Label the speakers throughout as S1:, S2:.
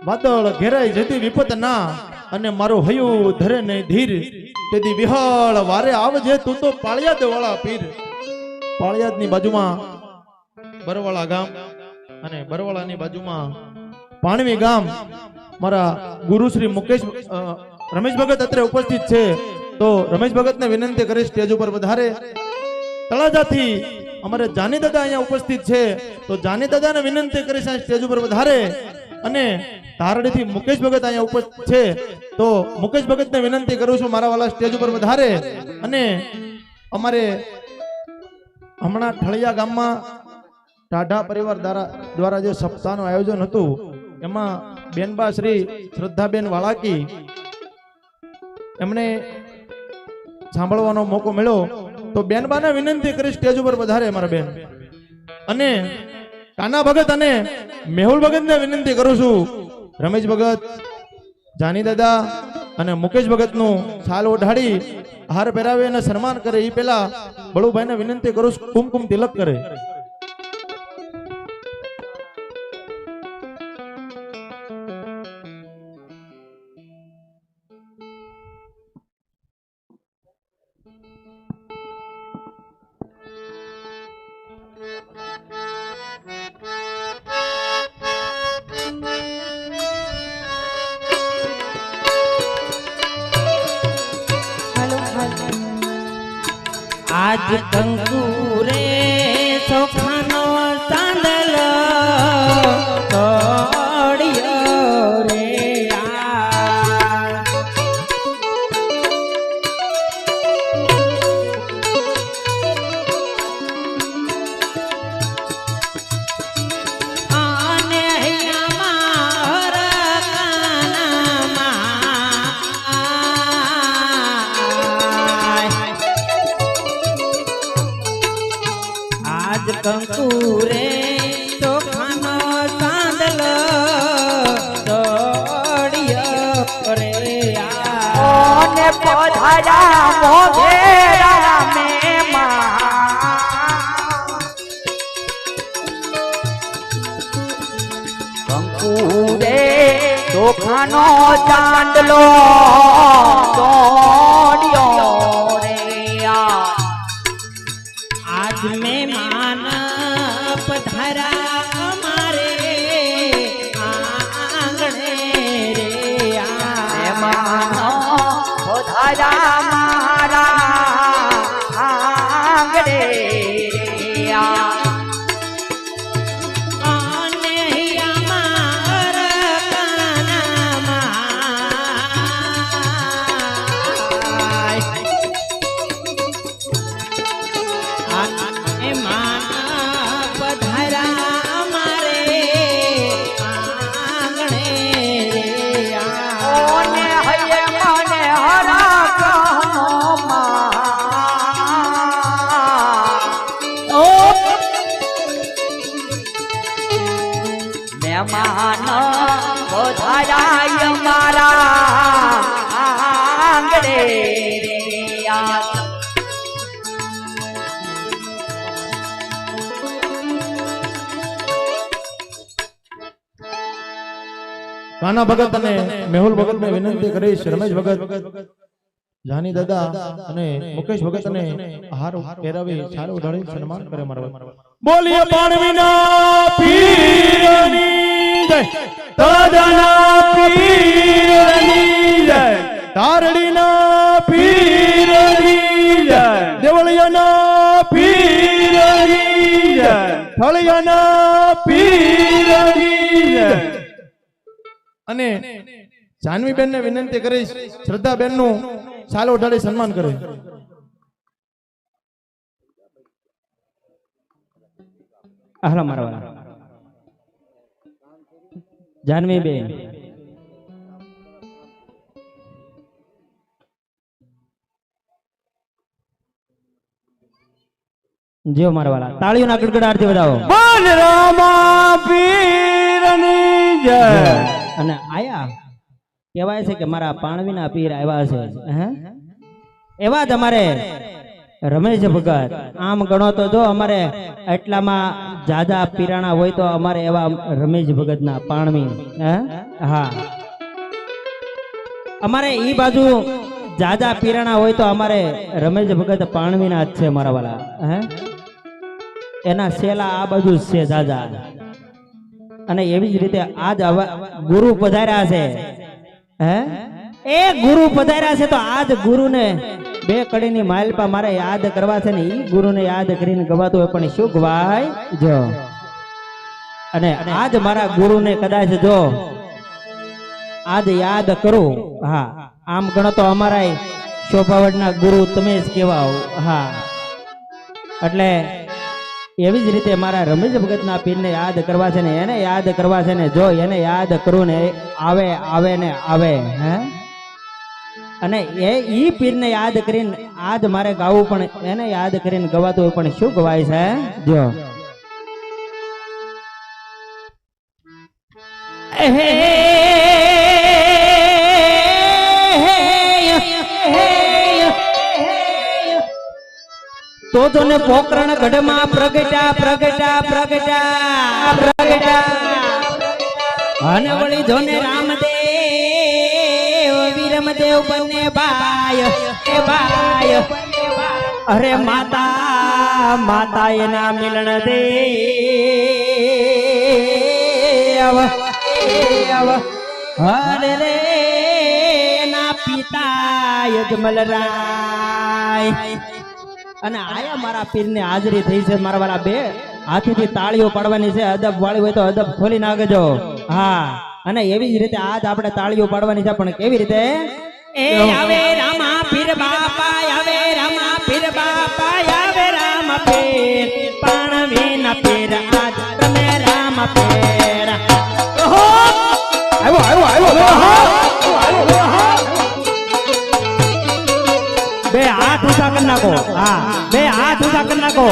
S1: વાદળ ઘેરાઈ જતી વિપત ના અને મારું હયું ધરે ને ધીર તેથી વિહળ વારે આવજે તું તો પાળિયાદ વાળા પીર. પાળિયાદની બાજુમાં બરવાળા ગામ અને બરવાળાની બાજુમાં પાણવી ગામ. મારા ગુરુ શ્રી મુકેશ રમેશ ભગત અત્રે ઉપસ્થિત છે, તો રમેશ ભગતને વિનંતી કરીશ સ્ટેજ ઉપર વધારે. તળાજાથી અમારે જાની દાદા અહીંયા ઉપસ્થિત છે, તો જાની દાદાને વિનંતી કરીશ આ સ્ટેજ ઉપર વધારે. અને તારડીથી મુકેશ ભગત અહીંયા ઉપસ્થિત છે, તો મુકેશ ભગતને વિનંતી કરું છું મારા વાલા સ્ટેજ ઉપર વધારે. અને અમારે હમણાં ઠળિયા ગામમાં ટાઢા પરિવાર દ્વારા જે સપ્તાહનું આયોજન હતું એમાં બેનબા શ્રી શ્રદ્ધાબેન વાળાકી એમણે સાંભળવાનો મોકો મળ્યો, તો બેનબાને વિનંતી કરી સ્ટેજ ઉપર વધારે મારા બેન. અને કાના ભગત અને મેહુલ ભગતને વિનંતી કરું છું રમેશ ભગત, જાની દાદા અને મુકેશ ભગતનું છાલ ઓઢાડી હાર પહેરાવે અને સન્માન કરે. એ પેલા બળુભાઈને વિનંતી કરું છું કુમકુમ તિલક કરે.
S2: આજ કંકુ રે ચોખાનો ચાંદલો તોડ્યો રે આને અમારા કંકુ રે ચોખાનો ચાંદલો તોડ્યો રે
S3: ઓને પધારા મોઘેરા મેમાં કંકુ રે ચોખાનો ચાંદલો તોડ્યો રે
S2: આજ મહેમાન પધારા અમારે આંગણે રે
S3: મહેમાનો પધારા મારા આંગણે
S2: આને અમારા કાનામાં પધારા અમારે આંગણે રે
S3: ઓને હૈયે મને હરા કહમાં ઓ મહેમાન પધારાય મારા આંગણે રે
S1: કાના ભગત અને મેહુલ ભગત ને વિનંતી કરીશ રમેશ ભગત, જાની દાદા અને મુકેશ ભગત ને હાર પહેરાવી છાલ ઉઢાડી સન્માન કરે મારા. બોલીએ પાણવીના પીરની જય, તળાજાના પીરની જય, તારડીના પીરની જય, દેવળિયાના પીરની જય, ઠળિયાના પીરની જય. અને જાનવીબેન ને વિનંતી કરીશ શ્રદ્ધાબેન નું છાલ ઓઢાડી સન્માન કરે.
S2: આહલા મારવા જાનવી બેન જીઓ મારવાલા તાળીઓના ગડગડાટથી બજાવો.
S3: બોલ રામા પીરની જય.
S2: અને આયા કહેવાય છે કે મારા પાણવીના પીર આવ્યા છે, હે એવા જ અમારે રમેશ ભગત આમ ગણો તો જો અમારે એટલામાં જાજા પીરાણા હોય તો અમારે એવા રમેશ ભગત ના પાણવી હે? હા અમારે ઈ બાજુ જાજા પીરાણા હોય તો અમારે રમેશ ભગત પાણવી ના જ છે મારા વાલા હે એના શેલા આ બાજુ જ છે જાજા અને એવી જ રીતે આજ ગુરુ પધાર્યા છે હે એ ગુરુ પધાર્યા છે તો આજ ગુરુને બે કડીની માલપા મારે યાદ કરવા છે ને ઈ ગુરુને યાદ કરીને ગવાતું હોય પણ શું ગવાય જો અને આજ મારા ગુરુને કદાચ જો આજ યાદ કરું હા આમ ગણો તો અમારા શોભાવડના ગુરુ તમે જ કહેવાઓ હા એટલે એવી જ રીતે મારા રમેશ ભગતના પીરને યાદ કરવા છે ને એને યાદ કરવા છે ને જો એને યાદ કરું ને આવે આવે ને આવે હે અને ઈ પીરને યાદ કરીને આજ મારે ગાવું પણ એને યાદ કરીને ગવાતું હોય પણ શું ગવાય છે જો તો જોને પોકરણ ગઢમાં પ્રગટા પ્રગટા પ્રગટા પ્રગટા અને વળી જોને રામદેવ વીરમદેવ બંને બાય એ બાય અરે માતા માતા એના મિલન દેવ હરે રે ના પિતા યજમલ રાય અને આયા મારા પીરની હાજરી થઈ છે મારા વાળા બે હાથીથી તાળીઓ પાડવાની છે અદબ વાળી હોય તો અદબ ખોલી નાખજો હા અને એવી જ રીતે આજ આપણે તાળીઓ પાડવાની છે પણ કેવી રીતે એ આવે રામા પીર બાપા આવે રામા પીર બાપા આવે રામ પીર પાણવી ના પીર આજ તમે રામ પીર ઓહો આવ્યો બે હાથ ઊંચા કરી નાખો હા બે હાથ ઊંચા કરી નાખો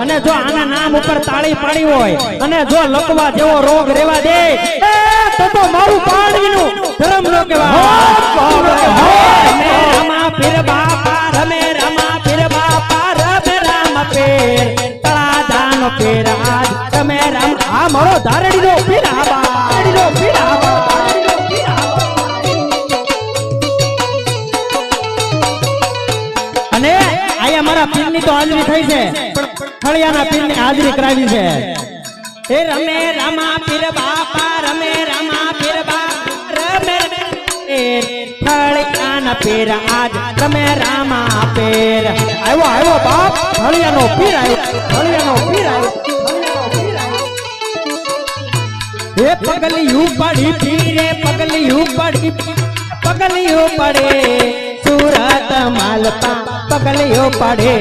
S2: અને જો આના નામ ઉપર તાળી પાડી હોય અને જો લકવા જેવો રોગ રેવા દે તો મારું પાડવીનું ધર્મ નો કહેવાય રમે રામા પીર બાપા રમે રામા પીર બાપા રમે રામ પીર તળાજાનો પીર આજ રમે રામ આ મારો ધારડીનો પીર આબા ધારડીનો પીર આબા અને આયા મારા પીરની તો હાજરી થઈ છે પણ ખળિયાના પીરની હાજરી કરાવી છે એ રમે રામા પીર બાપા રમે રામા પીર બાપા રમે ખળિયાના પીર આજ રમે રામા પીર આવ્યો બાપ ખળિયાનો પીર આવ્યો ખળિયાનો પીર આવ્યો એ પગલિયું પડી પીરે પગલિયું પડી પગલિયું પડે સુરત માલપા પગલિયો પડે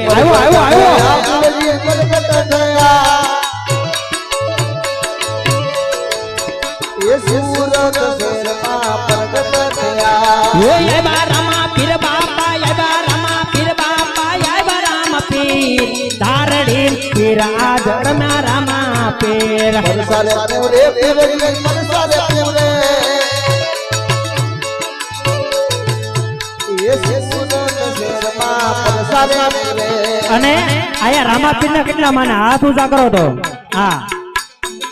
S2: આવ્યો રામા પીર બાપા રામા પીર બાપા રામ પીર ધારડી પીર આજ રમ્યા રામા પીર અને આયા રામાપીર ના કેટલા માને હાથ ઊંચા કરો તો હા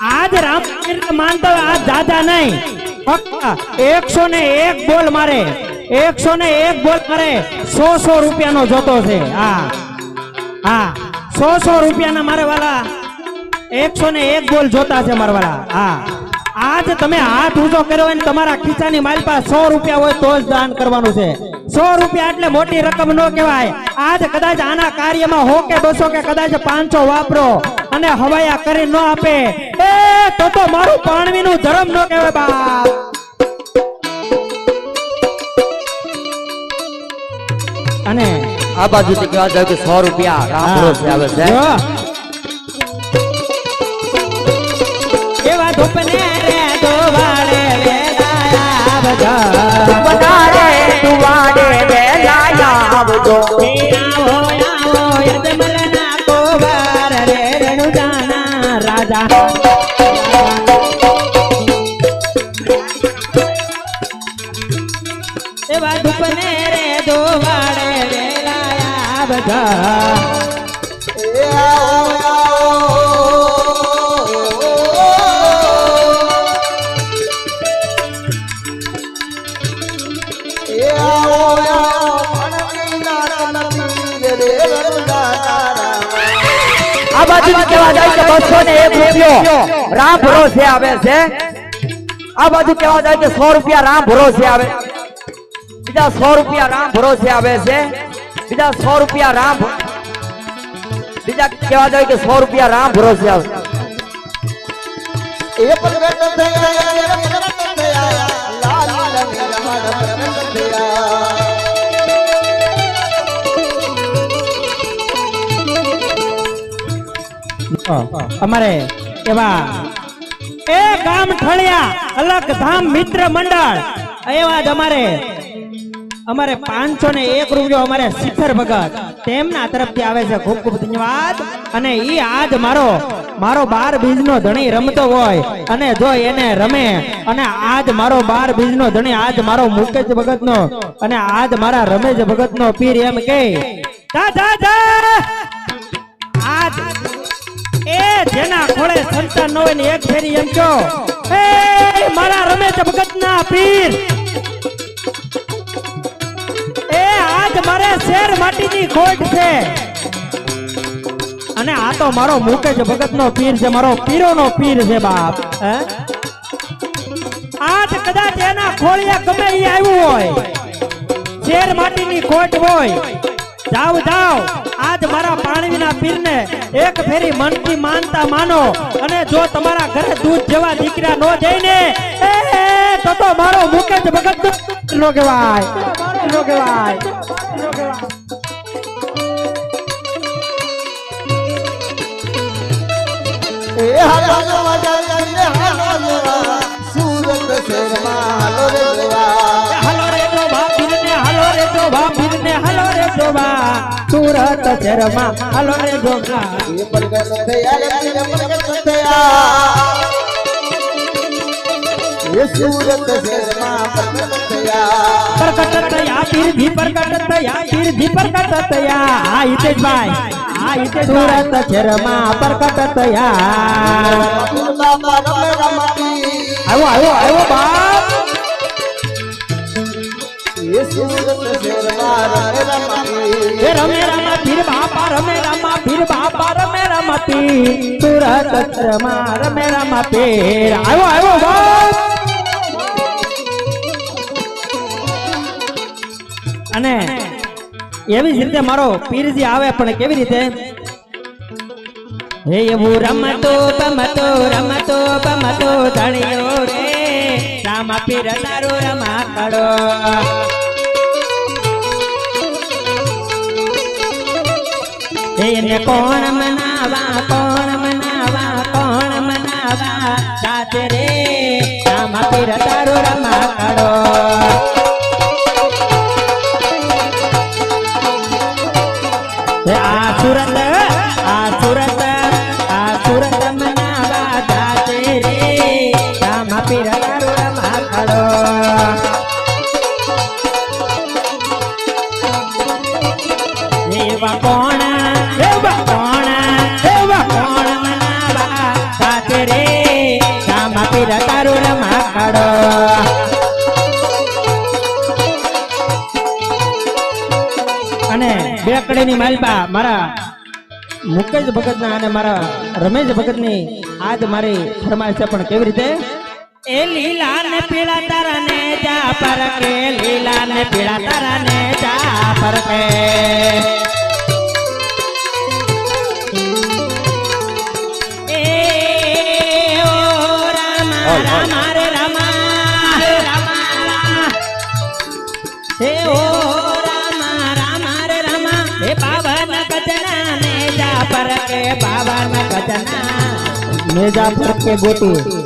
S2: આજ રામાપીર માનતો આજ દાદા નહીં ફક્ત 101 બોલ મારે 101 બોલ મારે 100 રૂપિયાનો જોતો છે હા હા 100 રૂપિયાના મારે વાલા 101 બોલ જોતા છે મારા વાલા હા આજ તમે હાથ ઊંચો કર્યો અને તમારા ખીચાની માલ પાસે 100 રૂપિયા હોય તો જ દાન કરવાનું છે 100 રૂપિયા એટલે મોટી રકમ ન કહેવાય આજ કદાચ આના કાર્યમાં 100 કે 200 કે કદાચ 500 વાપરો અને હવાયા કરી ન આપે એ તો મારું પાણવીનું ધર્મ ન કહેવાય બાપ અને
S3: આ બાજુથી કહેવા જાય કે 100 રૂપિયા રામરો છે આવે છે
S2: એવા ધોપને રે દોવાડે વેલાયા બધા
S3: બનારે તુવાડે વેલાયા આવજો
S2: આવો યજમલના કોવાર રે રણુજાના રાજા એવા ધોપને રે દોવાડે વેલાયા આવજા
S3: આ બાજુ કેવા જાય કે 201 રૂપિયો રામ ભરોસે આવે છે આ બાજુ કેવા જાય કે 100 રૂપિયા રામ ભરોસે આવે બીજા 100 રૂપિયા રામ ભરોસે આવે છે બીજા 100 રૂપિયા રામ બીજા કેવા જાય કે 100 રૂપિયા રામ ભરોસે આવે
S4: એ પ્રગટ થયા પ્રગટ થયા લાલ પ્રગટ થયા
S2: અમારે એવા એ ગામ ઠળિયા અલગ ધામ મિત્ર મંડળ એવા જ અમારે 501 રૂપિયો અમારે શિખર ભગત તેમના તરફથી આવે છે ખૂબ ખૂબ ધન્યવાદ અને ઈ આજ મારો 12 બીજનો ધણી રમતો હોય અને જો એને રમે અને આજ મારો 12 બીજનો ધણી આજ મારો મુકેશ ભગતનો અને આજ મારા રમેશ ભગતનો પીર એમ કે જા જા જા આજ એ જેના ખોળે સંતાન ન હોય ને એક ફેરી એમ કહો એ મારા રમેશ ભગતના પીર એ આજ મારે શેર માટીની ખોટ છે અને આ તો મારો મુકેશ ભગતનો પીર છે મારો પીરોનો પીર છે બાપ હે આજ કદાચ એના ખોળિયા ગમે ઈ આવ્યું હોય શેર માટીની ખોટ હોય જાવ જાવ આજ મારા પાણીના પીરને એક ફેરી મનથી માનતા માનો અને જો તમારા ઘરે દૂધ જેવા દીકરા નો જઈને તો મારો મુકેશ ભગત નો કહેવાય નો કહેવાય
S4: એ હાલો વાજા હાલો સુરત શહેરમાં હાલો રે જોવા
S2: હાલો રે જોવા પીરને હાલો રે જોવા પીરને હાલો રે જોવા સુરત શહેરમાં હાલો રે જોવા
S4: એ પ્રગટ થયા પ્રગટ થયા એ સુરત શહેરમાં પ્રગટ થયા
S2: પીરજી પ્રગટ થયા હા હિતેશભાઈ હા હિતેશ સુરત શહેરમાં પ્રગટ થયા
S4: બાબા રમે રમાતી
S2: આવ્યો બાપ
S4: એ સુરત શહેરમાં રમે રમાતી
S2: એ રમે રમા પીર બાપા રમે રમા પીર બાપા રમે રમાતી સુરત શહેરમાં રમે રમા પીર આવ્યો બાપ અને એવી જ રીતે મારો પીરજી આવે પણ કેવી રીતે હે એવું રમતો પમતો ધણિયો રે રામા પીર તારો રમા કડો એને કોણ મનાવા સાથે રે રામા પીર તારો રમા કડો આ સુરત મનાવા જાતે રે રામા પીર તારો રમા ખડો એવા કોણ મનાવા જાતે રે રામા પીર તારો રમા ખડો અને બેકડીની માલપા મારા મુકેશ ભગતના અને મારા રમેશ ભગતની આજ મારી ફરમાઈશ છે પણ કેવી રીતે એ લીલા ને પીળા તારા ને જા પર કે લીલા ને પીળા તારા ને જા પર કે એ ઓ રામા રામા રે રામા હે ઓ हे पावन कजना ने जा पर के पावन कजना ने जा पर के गोटी